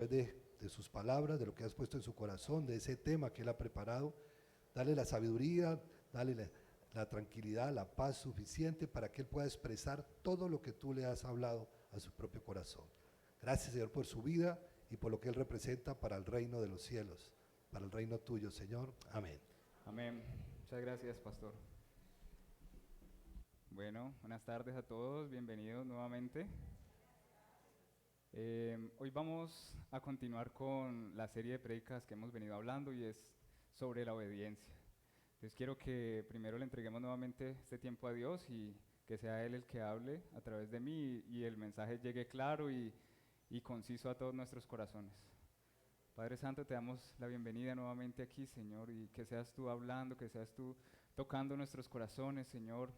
de sus palabras, de lo que has puesto en su corazón, de ese tema que Él ha preparado. Dale la sabiduría, dale la tranquilidad, la paz suficiente para que Él pueda expresar todo lo que tú le has hablado a su propio corazón. Gracias, Señor, por su vida y por lo que Él representa para el reino de los cielos, para el reino tuyo, Señor. Amén. Amén. Muchas gracias, pastor. Bueno, buenas tardes a todos, bienvenidos nuevamente. Hoy vamos a continuar con la serie de prédicas que hemos venido hablando y es sobre la obediencia. Entonces quiero que primero le entreguemos nuevamente este tiempo a Dios y que sea Él el que hable a través de mí y el mensaje llegue claro y conciso a todos nuestros corazones. Padre Santo, te damos la bienvenida nuevamente aquí, Señor, y que seas tú hablando, que seas tú tocando nuestros corazones, Señor,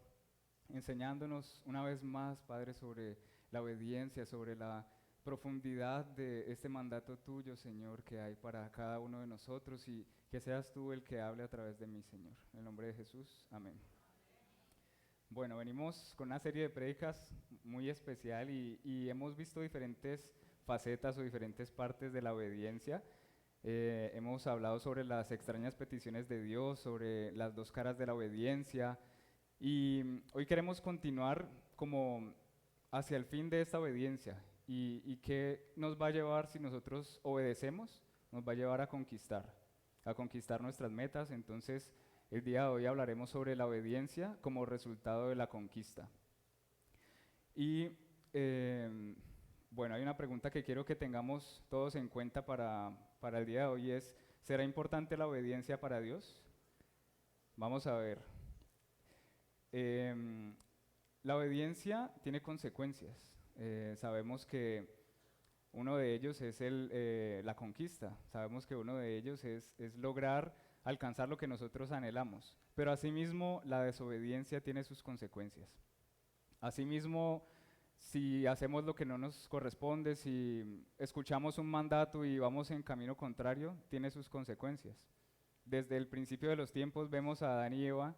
enseñándonos una vez más, Padre, sobre la obediencia, sobre la profundidad de este mandato tuyo, Señor, que hay para cada uno de nosotros y que seas tú el que hable a través de mí, Señor. En el nombre de Jesús, amén. Bueno, venimos con una serie de prédicas muy especial y hemos visto diferentes facetas o diferentes partes de la obediencia. Hemos hablado sobre las extrañas peticiones de Dios, sobre las dos caras de la obediencia y hoy queremos continuar como hacia el fin de esta obediencia y qué nos va a llevar si nosotros obedecemos, nos va a llevar a conquistar nuestras metas. Entonces, el día de hoy hablaremos sobre la obediencia como resultado de la conquista. Y bueno, hay una pregunta que quiero que tengamos todos en cuenta para el día de hoy es, ¿será importante la obediencia para Dios? Vamos a ver. La obediencia tiene consecuencias. Sabemos que uno de ellos es la conquista. Sabemos que uno de ellos es lograr alcanzar lo que nosotros anhelamos. Pero asimismo, la desobediencia tiene sus consecuencias. Asimismo, si hacemos lo que no nos corresponde, si escuchamos un mandato y vamos en camino contrario, tiene sus consecuencias. Desde el principio de los tiempos vemos a Adán y Eva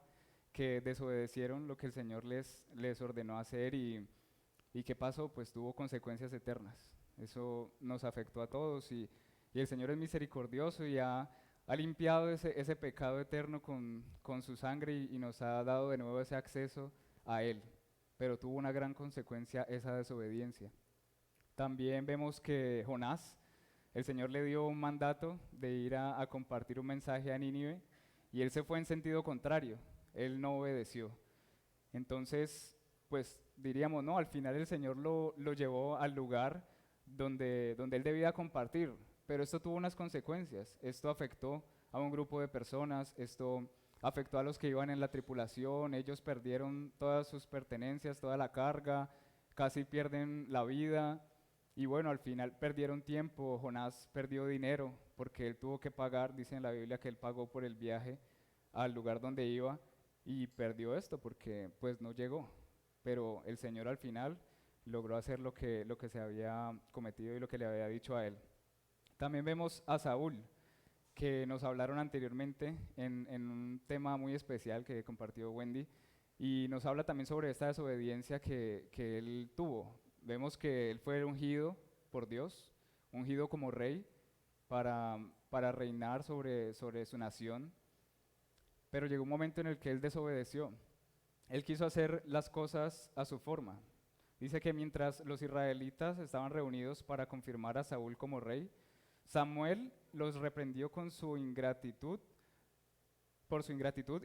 que desobedecieron lo que el Señor les ordenó hacer y ¿qué pasó? Pues tuvo consecuencias eternas. Eso nos afectó a todos y el Señor es misericordioso y ha limpiado ese pecado eterno con su sangre y nos ha dado de nuevo ese acceso a Él. Pero tuvo una gran consecuencia esa desobediencia. También vemos que Jonás, el Señor le dio un mandato de ir a compartir un mensaje a Nínive y él se fue en sentido contrario, él no obedeció. Entonces, pues diríamos, no, al final el Señor lo llevó al lugar donde él debía compartir, pero esto tuvo unas consecuencias, esto afectó a un grupo de personas, esto afectó a los que iban en la tripulación, ellos perdieron todas sus pertenencias, toda la carga, casi pierden la vida y bueno, al final perdieron tiempo, Jonás perdió dinero porque él tuvo que pagar, dice en la Biblia que él pagó por el viaje al lugar donde iba y perdió esto porque pues no llegó, pero el Señor al final logró hacer lo que se había cometido y lo que le había dicho a él. También vemos a Saúl, que nos hablaron anteriormente en un tema muy especial que compartió Wendy, y nos habla también sobre esta desobediencia que él tuvo. Vemos que él fue ungido por Dios, ungido como rey para reinar sobre su nación, pero llegó un momento en el que él desobedeció. Él quiso hacer las cosas a su forma. Dice que mientras los israelitas estaban reunidos para confirmar a Saúl como rey, Samuel los reprendió por su ingratitud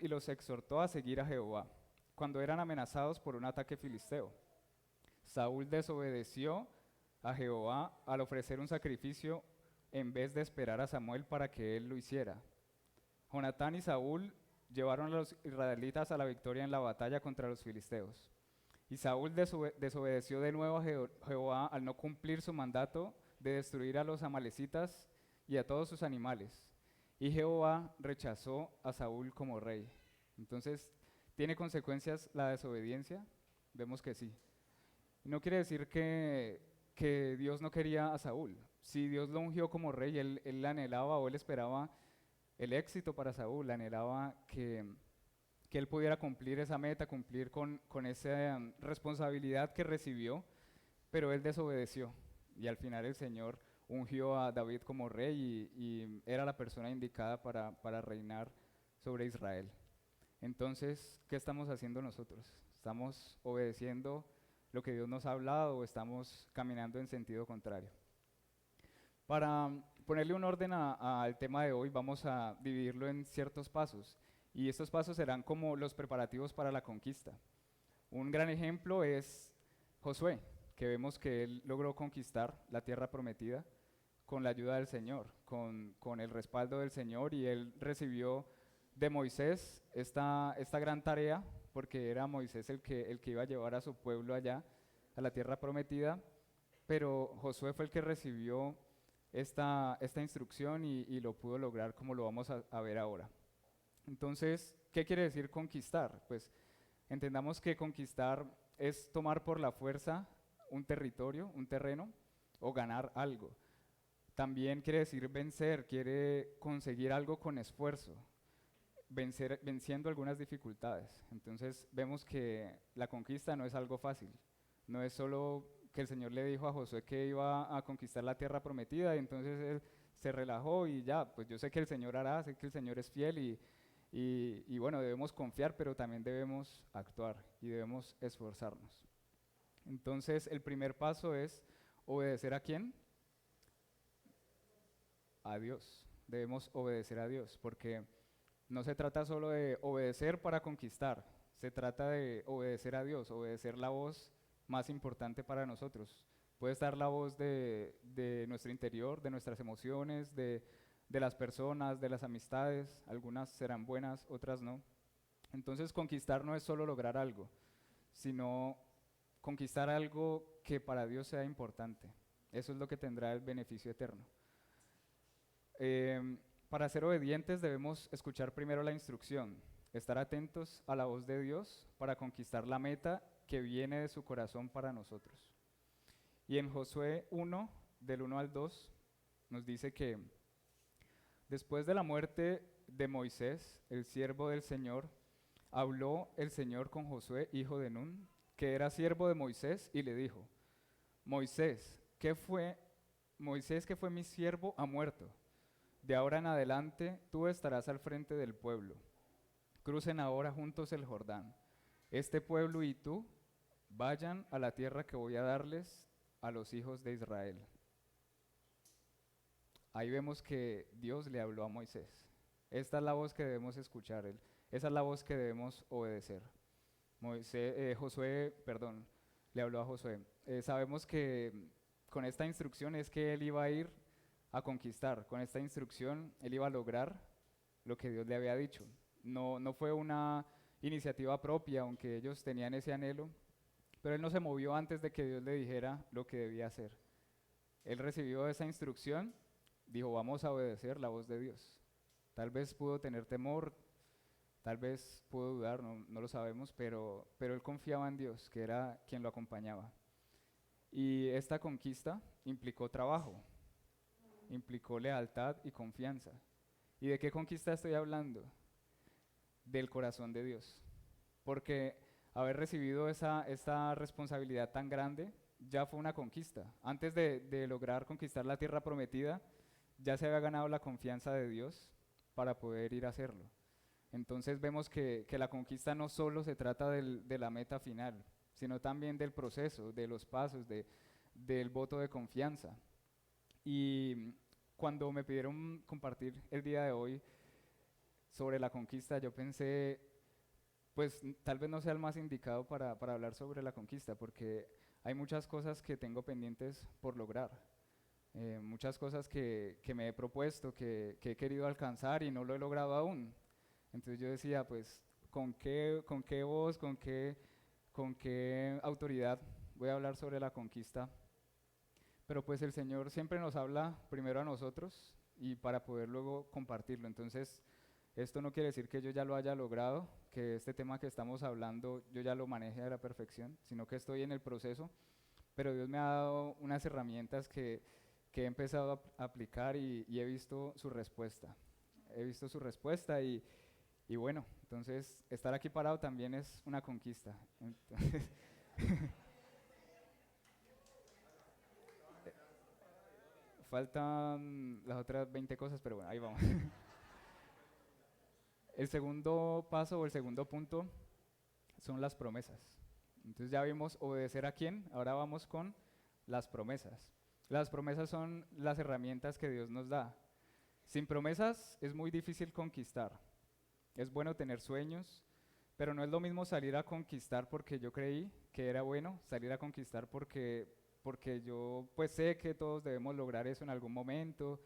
y los exhortó a seguir a Jehová, cuando eran amenazados por un ataque filisteo. Saúl desobedeció a Jehová al ofrecer un sacrificio en vez de esperar a Samuel para que él lo hiciera. Jonatán y Saúl llevaron a los israelitas a la victoria en la batalla contra los filisteos. Y Saúl desobedeció de nuevo a Jehová al no cumplir su mandato de destruir a los amalecitas y a todos sus animales. Y Jehová rechazó a Saúl como rey. Entonces, ¿tiene consecuencias la desobediencia? Vemos que sí. No quiere decir que Dios no quería a Saúl. Si Dios lo ungió como rey, él anhelaba o él esperaba el éxito para Saúl, anhelaba que él pudiera cumplir esa meta, cumplir con esa responsabilidad que recibió, pero él desobedeció y al final el Señor ungió a David como rey y era la persona indicada para reinar sobre Israel. Entonces, ¿qué estamos haciendo nosotros? ¿Estamos obedeciendo lo que Dios nos ha hablado o estamos caminando en sentido contrario? Para ponerle un orden al tema de hoy, vamos a dividirlo en ciertos pasos. Y estos pasos serán como los preparativos para la conquista. Un gran ejemplo es Josué, que vemos que él logró conquistar la tierra prometida con la ayuda del Señor, con el respaldo del Señor, y él recibió de Moisés esta gran tarea, porque era Moisés el que iba a llevar a su pueblo allá, a la tierra prometida, pero Josué fue el que recibió esta instrucción y lo pudo lograr como lo vamos a ver ahora. Entonces, ¿qué quiere decir conquistar? Pues entendamos que conquistar es tomar por la fuerza un territorio, un terreno, o ganar algo. También quiere decir vencer, quiere conseguir algo con esfuerzo, venciendo algunas dificultades. Entonces vemos que la conquista no es algo fácil, no es solo que el Señor le dijo a Josué que iba a conquistar la tierra prometida y entonces él se relajó y ya, pues yo sé que el Señor hará, sé que el Señor es fiel y bueno, debemos confiar, pero también debemos actuar y debemos esforzarnos. Entonces el primer paso es obedecer ¿a quién? A Dios. Debemos obedecer a Dios, porque no se trata solo de obedecer para conquistar, se trata de obedecer a Dios, obedecer la voz más importante para nosotros. Puede estar la voz de nuestro interior, de nuestras emociones, de las personas, de las amistades, algunas serán buenas, otras no. Entonces conquistar no es solo lograr algo, sino conquistar algo que para Dios sea importante. Eso es lo que tendrá el beneficio eterno. Para ser obedientes debemos escuchar primero la instrucción, estar atentos a la voz de Dios para conquistar la meta que viene de su corazón para nosotros. Y en Josué 1, del 1 al 2, nos dice que después de la muerte de Moisés, el siervo del Señor, habló el Señor con Josué, hijo de Nun, que era siervo de Moisés, y le dijo: Moisés, que fue mi siervo, ha muerto. De ahora en adelante tú estarás al frente del pueblo. Crucen ahora juntos el Jordán. Este pueblo y tú vayan a la tierra que voy a darles a los hijos de Israel. Ahí vemos que Dios le habló a Moisés. Esta es la voz que debemos escuchar, esa es la voz que debemos obedecer. Josué le habló a Josué. Sabemos que con esta instrucción es que él iba a ir a conquistar. Con esta instrucción él iba a lograr lo que Dios le había dicho. No fue una iniciativa propia, aunque ellos tenían ese anhelo, pero él no se movió antes de que Dios le dijera lo que debía hacer. Él recibió esa instrucción, dijo: vamos a obedecer la voz de Dios. Tal vez pudo tener temor, tal vez pudo dudar, no lo sabemos, pero él confiaba en Dios, que era quien lo acompañaba. Y esta conquista implicó trabajo, implicó lealtad y confianza. ¿Y de qué conquista estoy hablando? Del corazón de Dios. Porque haber recibido esta responsabilidad tan grande ya fue una conquista. Antes de lograr conquistar la tierra prometida, ya se había ganado la confianza de Dios para poder ir a hacerlo. Entonces vemos que la conquista no solo se trata de la meta final, sino también del proceso, de los pasos, del voto de confianza. Y cuando me pidieron compartir el día de hoy sobre la conquista, yo pensé, pues tal vez no sea el más indicado para hablar sobre la conquista, porque hay muchas cosas que tengo pendientes por lograr, muchas cosas que me he propuesto, que he querido alcanzar y no lo he logrado aún. Entonces yo decía, pues, ¿con qué voz, con qué autoridad voy a hablar sobre la conquista? Pero pues el Señor siempre nos habla primero a nosotros y para poder luego compartirlo. Entonces, esto no quiere decir que yo ya lo haya logrado, que este tema que estamos hablando yo ya lo maneje a la perfección, sino que estoy en el proceso, pero Dios me ha dado unas herramientas que he empezado a aplicar y he visto su respuesta. He visto su respuesta y bueno, entonces estar aquí parado también es una conquista. Entonces, faltan las otras 20 cosas, pero bueno, ahí vamos. El segundo paso o el segundo punto son las promesas. Entonces ya vimos obedecer a quién, ahora vamos con las promesas. Las promesas son las herramientas que Dios nos da. Sin promesas es muy difícil conquistar. Es bueno tener sueños, pero no es lo mismo salir a conquistar porque yo creí que era bueno, salir a conquistar porque yo pues sé que todos debemos lograr eso en algún momento,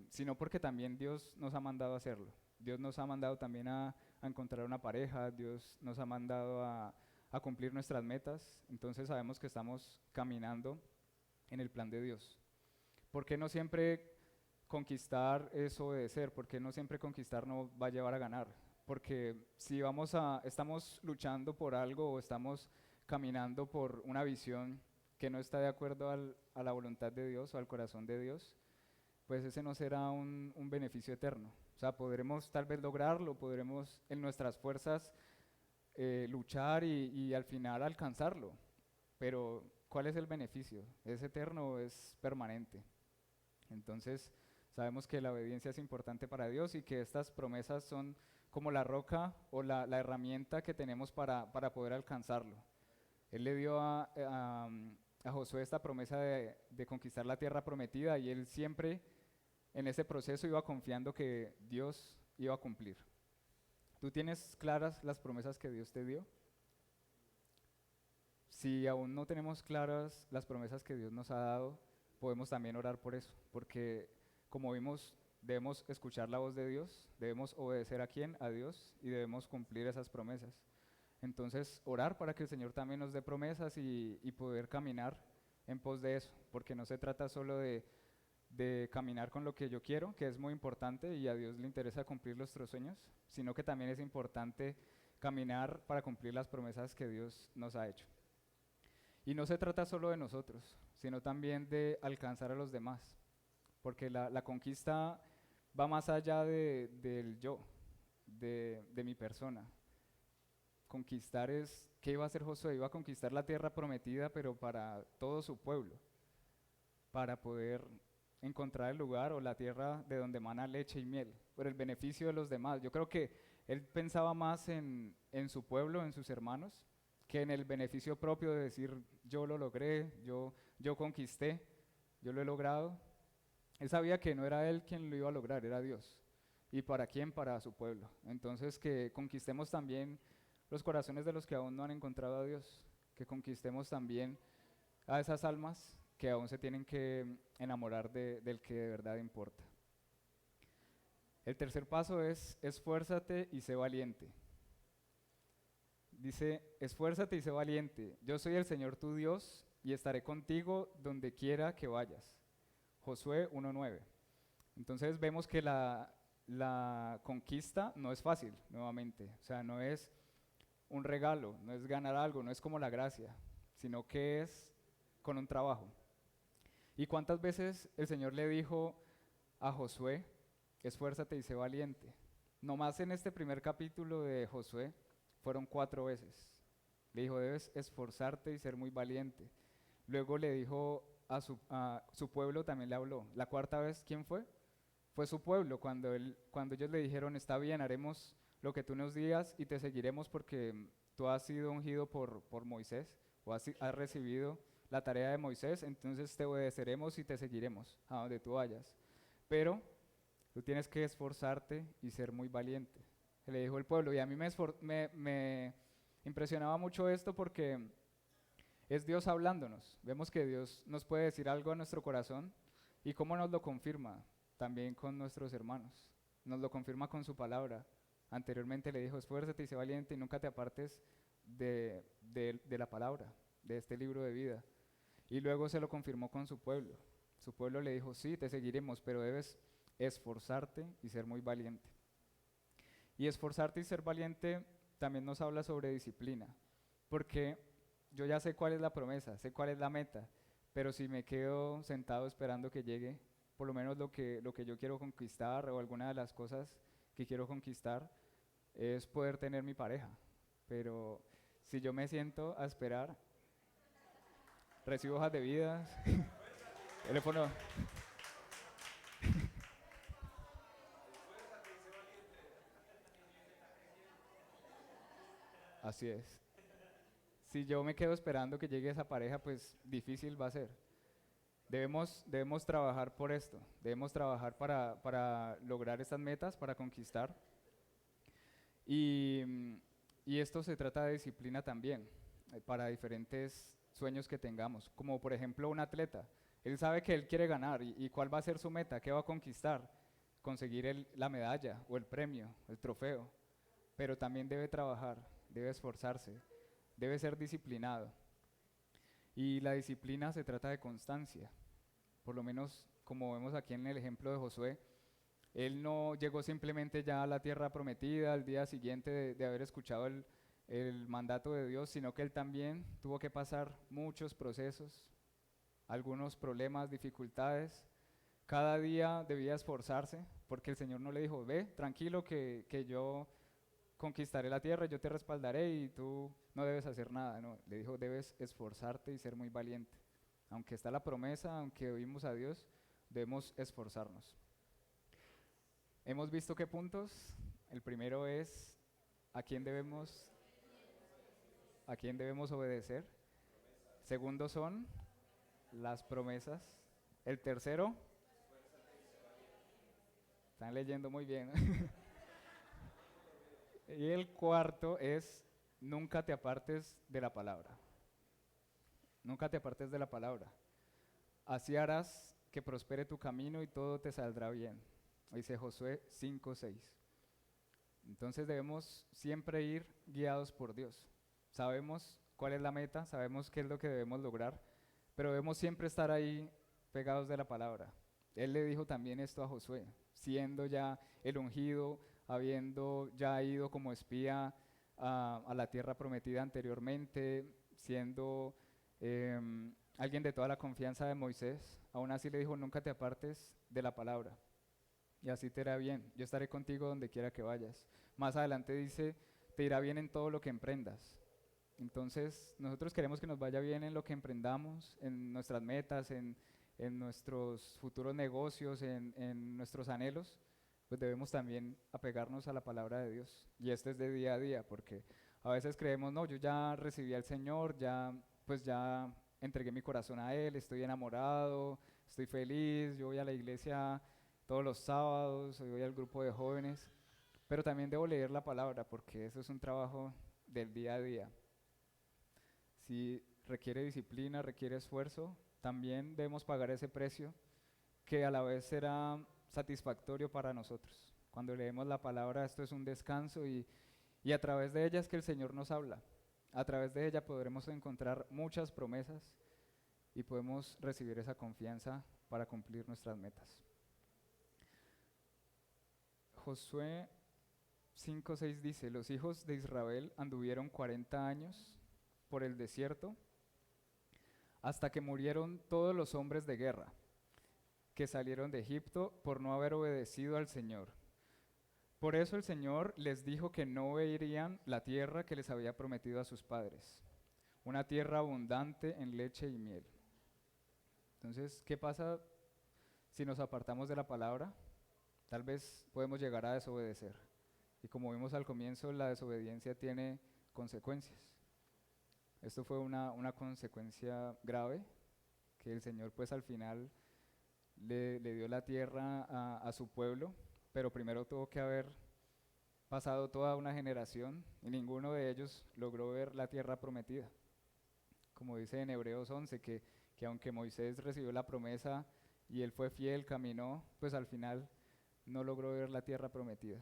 sino porque también Dios nos ha mandado a hacerlo. Dios nos ha mandado también a encontrar una pareja, Dios nos ha mandado a cumplir nuestras metas, entonces sabemos que estamos caminando en el plan de Dios. ¿Por qué no siempre conquistar es obedecer? ¿Por qué no siempre conquistar no va a llevar a ganar? Porque si estamos luchando por algo o estamos caminando por una visión que no está de acuerdo a la voluntad de Dios o al corazón de Dios, pues ese no será un beneficio eterno. O sea, podremos tal vez lograrlo, podremos en nuestras fuerzas luchar y al final alcanzarlo, pero ¿cuál es el beneficio? ¿Es eterno o es permanente? Entonces, sabemos que la obediencia es importante para Dios y que estas promesas son como la roca o la herramienta que tenemos para poder alcanzarlo. Él le dio a Josué esta promesa de conquistar la tierra prometida y él siempre en ese proceso iba confiando que Dios iba a cumplir. ¿Tú tienes claras las promesas que Dios te dio? Si aún no tenemos claras las promesas que Dios nos ha dado, podemos también orar por eso, porque como vimos, debemos escuchar la voz de Dios, debemos obedecer a quién, a Dios, y debemos cumplir esas promesas. Entonces, orar para que el Señor también nos dé promesas y poder caminar en pos de eso, porque no se trata solo de caminar con lo que yo quiero, que es muy importante y a Dios le interesa cumplir nuestros sueños, sino que también es importante caminar para cumplir las promesas que Dios nos ha hecho. Y no se trata solo de nosotros, sino también de alcanzar a los demás, porque la conquista va más allá del yo, de mi persona. Conquistar es, ¿qué iba a hacer Josué? Iba a conquistar la tierra prometida, pero para todo su pueblo, para poder encontrar el lugar o la tierra de donde emana leche y miel, por el beneficio de los demás. Yo creo que él pensaba más en su pueblo, en sus hermanos, que en el beneficio propio de decir, yo lo logré, yo conquisté, yo lo he logrado. Él sabía que no era él quien lo iba a lograr, era Dios. ¿Y para quién? Para su pueblo. Entonces que conquistemos también los corazones de los que aún no han encontrado a Dios, que conquistemos también a esas almas que aún se tienen que enamorar del que de verdad importa. El tercer paso es esfuérzate y sé valiente. Dice, esfuérzate y sé valiente, yo soy el Señor tu Dios y estaré contigo donde quiera que vayas. Josué 1:9. Entonces vemos que la conquista no es fácil, nuevamente. O sea, no es un regalo, no es ganar algo, no es como la gracia, sino que es con un trabajo. ¿Y cuántas veces el Señor le dijo a Josué, esfuérzate y sé valiente? Nomás en este primer capítulo de Josué fueron 4 veces. Le dijo, debes esforzarte y ser muy valiente. Luego le dijo a su pueblo, también le habló. La cuarta vez, ¿quién fue? Fue su pueblo, cuando ellos le dijeron, está bien, haremos lo que tú nos digas y te seguiremos porque tú has sido ungido por Moisés o has recibido la tarea de Moisés, entonces te obedeceremos y te seguiremos a donde tú vayas. Pero tú tienes que esforzarte y ser muy valiente. Le dijo el pueblo, y a mí me impresionaba mucho esto porque es Dios hablándonos. Vemos que Dios nos puede decir algo a nuestro corazón y cómo nos lo confirma también con nuestros hermanos. Nos lo confirma con su palabra. Anteriormente le dijo, esfuérzate y sé valiente y nunca te apartes de la palabra, de este libro de vida. Y luego se lo confirmó con su pueblo. Su pueblo le dijo, sí, te seguiremos, pero debes esforzarte y ser muy valiente. Y esforzarte y ser valiente también nos habla sobre disciplina, porque yo ya sé cuál es la promesa, sé cuál es la meta, pero si me quedo sentado esperando que llegue, por lo menos lo que yo quiero conquistar o alguna de las cosas que quiero conquistar es poder tener mi pareja, pero si yo me siento a esperar, recibo hojas de vida, Teléfono. Así es. Si yo me quedo esperando que llegue esa pareja, pues difícil va a ser. Debemos trabajar por esto, debemos trabajar para lograr estas metas, para conquistar. Y, y esto se trata de disciplina también, para diferentes sueños que tengamos. Como por ejemplo un atleta, él sabe que él quiere ganar y cuál va a ser su meta, qué va a conquistar, conseguir la medalla o el premio, el trofeo, pero también debe trabajar, debe esforzarse, debe ser disciplinado. Y la disciplina se trata de constancia, por lo menos como vemos aquí en el ejemplo de Josué. Él no llegó simplemente ya a la tierra prometida al día siguiente de haber escuchado el mandato de Dios, sino que él también tuvo que pasar muchos procesos, algunos problemas, dificultades. Cada día debía esforzarse porque el Señor no le dijo, ve, tranquilo que yo conquistaré la tierra, yo te respaldaré y tú no debes hacer nada. No, le dijo, debes esforzarte y ser muy valiente. Aunque está la promesa, aunque oímos a Dios, debemos esforzarnos. Hemos visto qué puntos. El primero es a quién debemos obedecer. Segundo son las promesas. El tercero, están leyendo muy bien. Y el cuarto es nunca te apartes de la palabra. Nunca te apartes de la palabra. Así harás que prospere tu camino y todo te saldrá bien. Dice Josué 5:6. Entonces debemos siempre ir guiados por Dios. Sabemos cuál es la meta, sabemos qué es lo que debemos lograr, pero debemos siempre estar ahí pegados de la palabra. Él le dijo también esto a Josué, siendo ya el ungido, habiendo ya ido como espía a la tierra prometida anteriormente, siendo alguien de toda la confianza de Moisés, aún así le dijo, nunca te apartes de la palabra. Y así te irá bien. Yo estaré contigo donde quiera que vayas. Más adelante dice, te irá bien en todo lo que emprendas. Entonces, nosotros queremos que nos vaya bien en lo que emprendamos, en nuestras metas, en nuestros futuros negocios, en nuestros anhelos, pues debemos también apegarnos a la palabra de Dios. Y esto es de día a día, porque a veces creemos, no, yo ya recibí al Señor, pues ya entregué mi corazón a Él, estoy enamorado, estoy feliz, yo voy a la iglesia todos los sábados, hoy voy al grupo de jóvenes, pero también debo leer la palabra porque eso es un trabajo del día a día. Si requiere disciplina, requiere esfuerzo, también debemos pagar ese precio que a la vez será satisfactorio para nosotros. Cuando leemos la palabra, esto es un descanso y a través de ella es que el Señor nos habla. A través de ella podremos encontrar muchas promesas y podemos recibir esa confianza para cumplir nuestras metas. Josué 5:6 dice, los hijos de Israel anduvieron 40 años por el desierto hasta que murieron todos los hombres de guerra que salieron de Egipto por no haber obedecido al Señor. Por eso el Señor les dijo que no verían la tierra que les había prometido a sus padres, una tierra abundante en leche y miel. Entonces, ¿qué pasa si nos apartamos de la palabra? Tal vez podemos llegar a desobedecer. Y como vimos al comienzo, la desobediencia tiene consecuencias. Esto fue una consecuencia grave, que el Señor pues al final le dio la tierra a su pueblo, pero primero tuvo que haber pasado toda una generación y ninguno de ellos logró ver la tierra prometida. Como dice en Hebreos 11, que aunque Moisés recibió la promesa y él fue fiel, caminó, pues al final no logró ver la tierra prometida.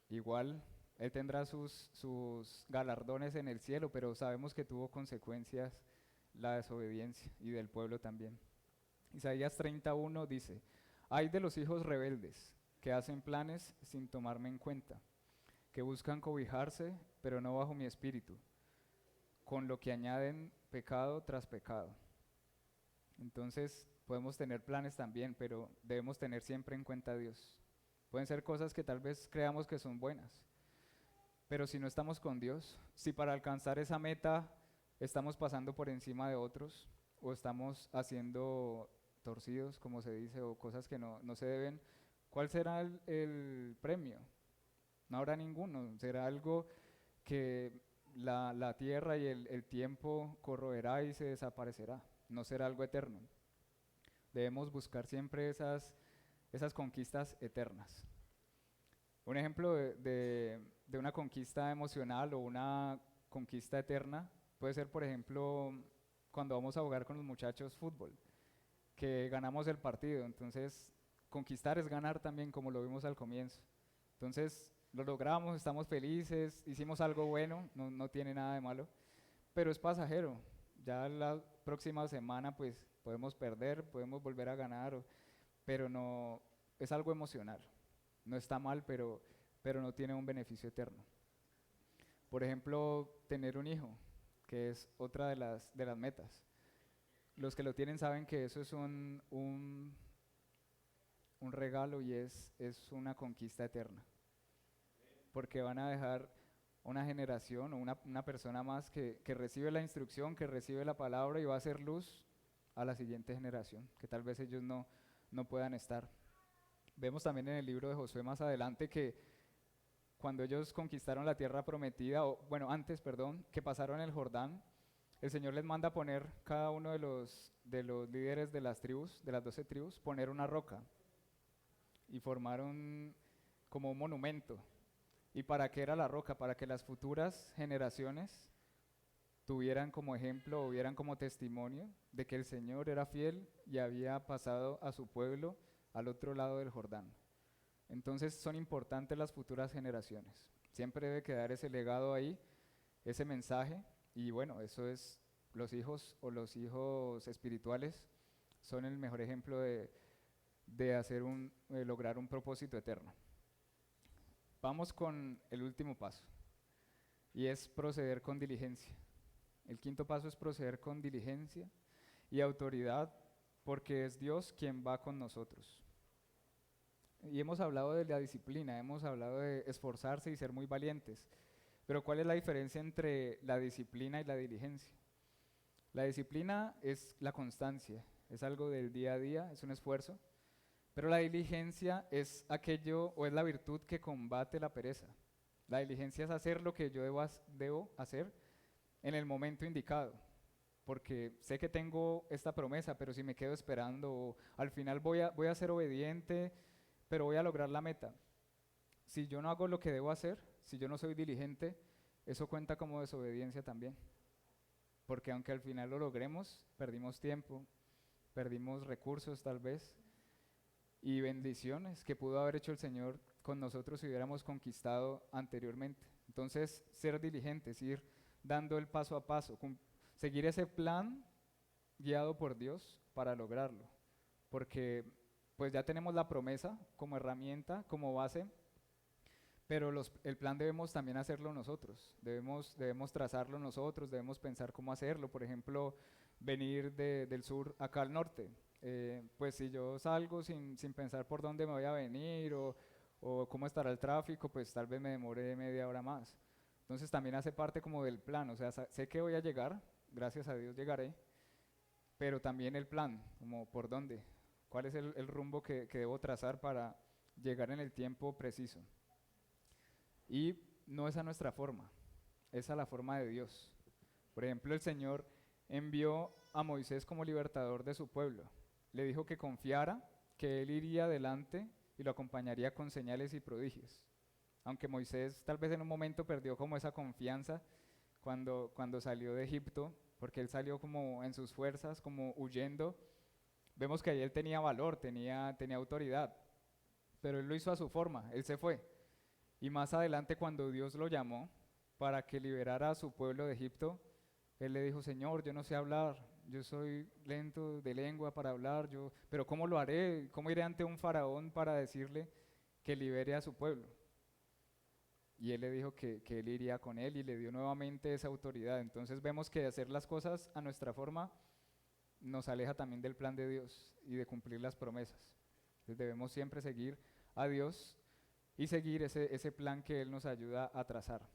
Igual, él tendrá sus galardones en el cielo, pero sabemos que tuvo consecuencias la desobediencia y del pueblo también. Isaías 31 dice, ay de los hijos rebeldes, que hacen planes sin tomarme en cuenta, que buscan cobijarse, pero no bajo mi espíritu, con lo que añaden pecado tras pecado. Entonces, podemos tener planes también, pero debemos tener siempre en cuenta a Dios. Pueden ser cosas que tal vez creamos que son buenas, pero si no estamos con Dios, si para alcanzar esa meta estamos pasando por encima de otros, o estamos haciendo torcidos, como se dice, o cosas que no se deben, ¿cuál será el premio? No habrá ninguno, será algo que la tierra y el tiempo corroerá y se desaparecerá, no será algo eterno. Debemos buscar siempre esas conquistas eternas. Un ejemplo de una conquista emocional o una conquista eterna puede ser, por ejemplo, cuando vamos a jugar con los muchachos fútbol, que ganamos el partido. Entonces, conquistar es ganar también, como lo vimos al comienzo. Entonces, lo logramos, estamos felices, hicimos algo bueno, no tiene nada de malo, pero es pasajero. Ya la próxima semana, pues, podemos perder, podemos volver a ganar, pero no, es algo emocional. No está mal, pero no tiene un beneficio eterno. Por ejemplo, tener un hijo, que es otra de las metas. Los que lo tienen saben que eso es un regalo y es una conquista eterna. Porque van a dejar una generación o una persona más que recibe la instrucción, que recibe la palabra y va a hacer luz a la siguiente generación, que tal vez ellos no puedan estar. Vemos también en el libro de Josué más adelante que cuando ellos conquistaron la tierra prometida, o bueno, antes, perdón, que pasaron el Jordán, el Señor les manda poner cada uno de los líderes de las tribus, de las 12 tribus, poner una roca y formar como un monumento. ¿Y para qué era la roca? Para que las futuras generaciones tuvieran como ejemplo o vieran como testimonio de que el Señor era fiel y había pasado a su pueblo al otro lado del Jordán. Entonces son importantes las futuras generaciones. Siempre debe quedar ese legado ahí, ese mensaje, y bueno, eso es, los hijos o los hijos espirituales son el mejor ejemplo de lograr un propósito eterno. Vamos con el último paso, y es proceder con diligencia. El quinto paso es proceder con diligencia y autoridad, porque es Dios quien va con nosotros. Y hemos hablado de la disciplina, hemos hablado de esforzarse y ser muy valientes. Pero ¿cuál es la diferencia entre la disciplina y la diligencia? La disciplina es la constancia, es algo del día a día, es un esfuerzo. Pero la diligencia es aquello o es la virtud que combate la pereza. La diligencia es hacer lo que yo debo hacer en el momento indicado. Porque sé que tengo esta promesa, pero si me quedo esperando, o al final voy a ser obediente, pero voy a lograr la meta. Si yo no hago lo que debo hacer, si yo no soy diligente, eso cuenta como desobediencia también. Porque aunque al final lo logremos, perdimos tiempo, perdimos recursos tal vez, y bendiciones que pudo haber hecho el Señor con nosotros si hubiéramos conquistado anteriormente. Entonces, ser diligentes, ir dando el paso a paso, seguir ese plan guiado por Dios para lograrlo. Porque pues ya tenemos la promesa como herramienta, como base, pero el plan debemos también hacerlo nosotros, debemos trazarlo nosotros, debemos pensar cómo hacerlo. Por ejemplo, venir del sur acá al norte. Pues si yo salgo sin pensar por dónde me voy a venir o cómo estará el tráfico, pues tal vez me demore media hora más. Entonces también hace parte como del plan, o sea, sé que voy a llegar, gracias a Dios llegaré, pero también el plan, como por dónde, cuál es el rumbo que debo trazar para llegar en el tiempo preciso. Y no es a nuestra forma, es a la forma de Dios. Por ejemplo, el Señor envió a Moisés como libertador de su pueblo. Le dijo que confiara, que él iría adelante y lo acompañaría con señales y prodigios. Aunque Moisés tal vez en un momento perdió como esa confianza cuando salió de Egipto, porque él salió como en sus fuerzas, como huyendo. Vemos que ahí él tenía valor, tenía autoridad, pero él lo hizo a su forma, él se fue. Y más adelante cuando Dios lo llamó para que liberara a su pueblo de Egipto, él le dijo: Señor, yo no sé hablar, yo soy lento de lengua para hablar, pero ¿cómo lo haré? ¿Cómo iré ante un faraón para decirle que libere a su pueblo? Y él le dijo que él iría con él y le dio nuevamente esa autoridad. Entonces vemos que hacer las cosas a nuestra forma nos aleja también del plan de Dios y de cumplir las promesas. Entonces debemos siempre seguir a Dios y seguir ese plan que Él nos ayuda a trazar.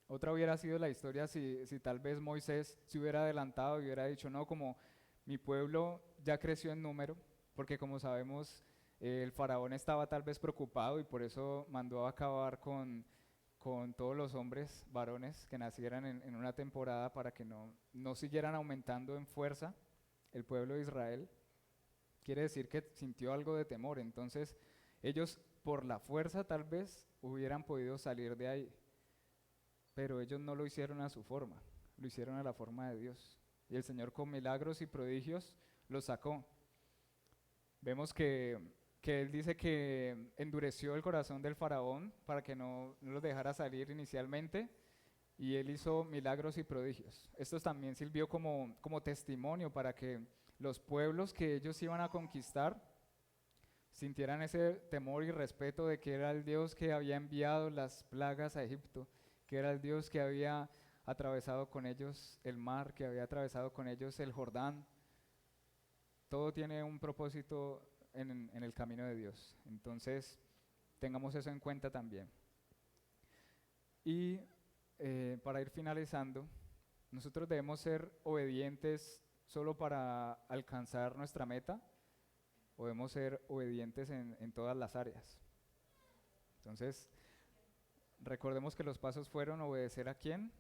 Otra hubiera sido la historia si tal vez Moisés se hubiera adelantado y hubiera dicho: no, como Mi pueblo ya creció en número, porque como sabemos, el faraón estaba tal vez preocupado y por eso mandó a acabar con todos los hombres varones que nacieran en una temporada para que no siguieran aumentando en fuerza el pueblo de Israel. Quiere decir que sintió algo de temor. Entonces ellos por la fuerza tal vez hubieran podido salir de ahí, pero ellos no lo hicieron a su forma, lo hicieron a la forma de Dios. Y el Señor con milagros y prodigios los sacó. Vemos que Él dice que endureció el corazón del faraón para que no los dejara salir inicialmente, y Él hizo milagros y prodigios. Esto también sirvió como testimonio para que los pueblos que ellos iban a conquistar sintieran ese temor y respeto de que era el Dios que había enviado las plagas a Egipto, que era el Dios que había atravesado con ellos el mar, que había atravesado con ellos el Jordán. Todo tiene un propósito en el camino de Dios. Entonces, tengamos eso en cuenta también. Y para ir finalizando, nosotros debemos ser obedientes solo para alcanzar nuestra meta, o debemos ser obedientes en todas las áreas. Entonces, recordemos que los pasos fueron obedecer a quién,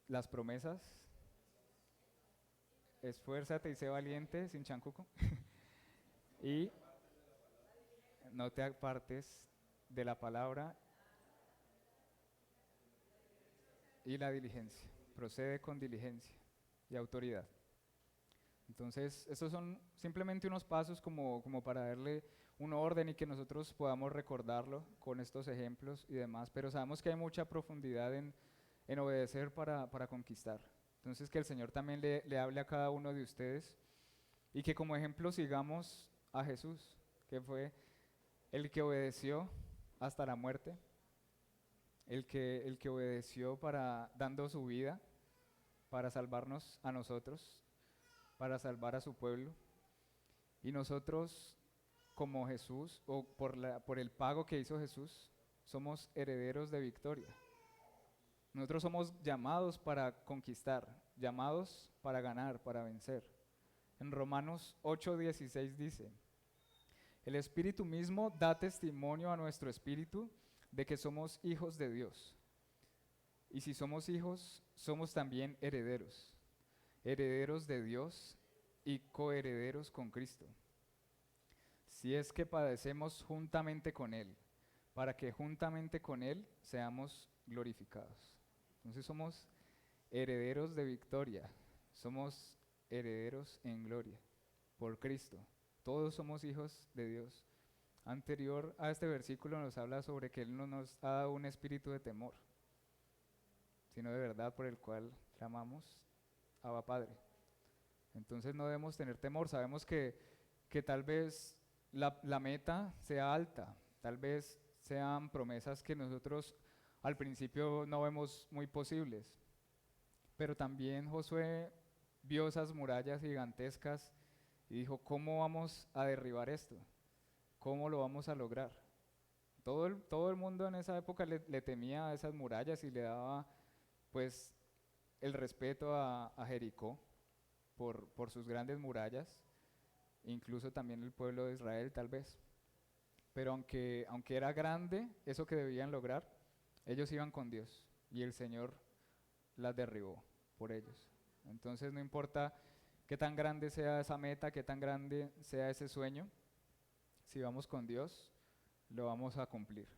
las promesas, esfuérzate y sé valiente, sin chancuco, y no te apartes de la palabra, y la diligencia, procede con diligencia y autoridad. Entonces, estos son simplemente unos pasos como para darle un orden y que nosotros podamos recordarlo con estos ejemplos y demás, pero sabemos que hay mucha profundidad en obedecer para conquistar. Entonces, que el Señor también le hable a cada uno de ustedes y que como ejemplo sigamos a Jesús, que fue el que obedeció hasta la muerte, el que obedeció dando su vida para salvarnos a nosotros, para salvar a su pueblo. Y nosotros, como Jesús, o por el pago que hizo Jesús, somos herederos de victoria. Nosotros somos llamados para conquistar, llamados para ganar, para vencer. En Romanos 8:16 dice: el Espíritu mismo da testimonio a nuestro espíritu de que somos hijos de Dios. Y si somos hijos, somos también herederos, herederos de Dios y coherederos con Cristo. Si es que padecemos juntamente con Él, para que juntamente con Él seamos glorificados. Entonces somos herederos de victoria, somos herederos en gloria, por Cristo. Todos somos hijos de Dios. Anterior a este versículo nos habla sobre que Él no nos ha dado un espíritu de temor, sino de verdad, por el cual clamamos Abba Padre. Entonces no debemos tener temor. Sabemos que tal vez la meta sea alta, tal vez sean promesas que nosotros al principio no vemos muy posibles, pero también Josué vio esas murallas gigantescas y dijo: ¿cómo vamos a derribar esto? ¿Cómo lo vamos a lograr? Todo el mundo en esa época le temía a esas murallas y le daba pues el respeto a Jericó por sus grandes murallas, incluso también el pueblo de Israel tal vez. Pero aunque era grande eso que debían lograr, ellos iban con Dios y el Señor las derribó por ellos. Entonces no importa qué tan grande sea esa meta, qué tan grande sea ese sueño, si vamos con Dios, lo vamos a cumplir.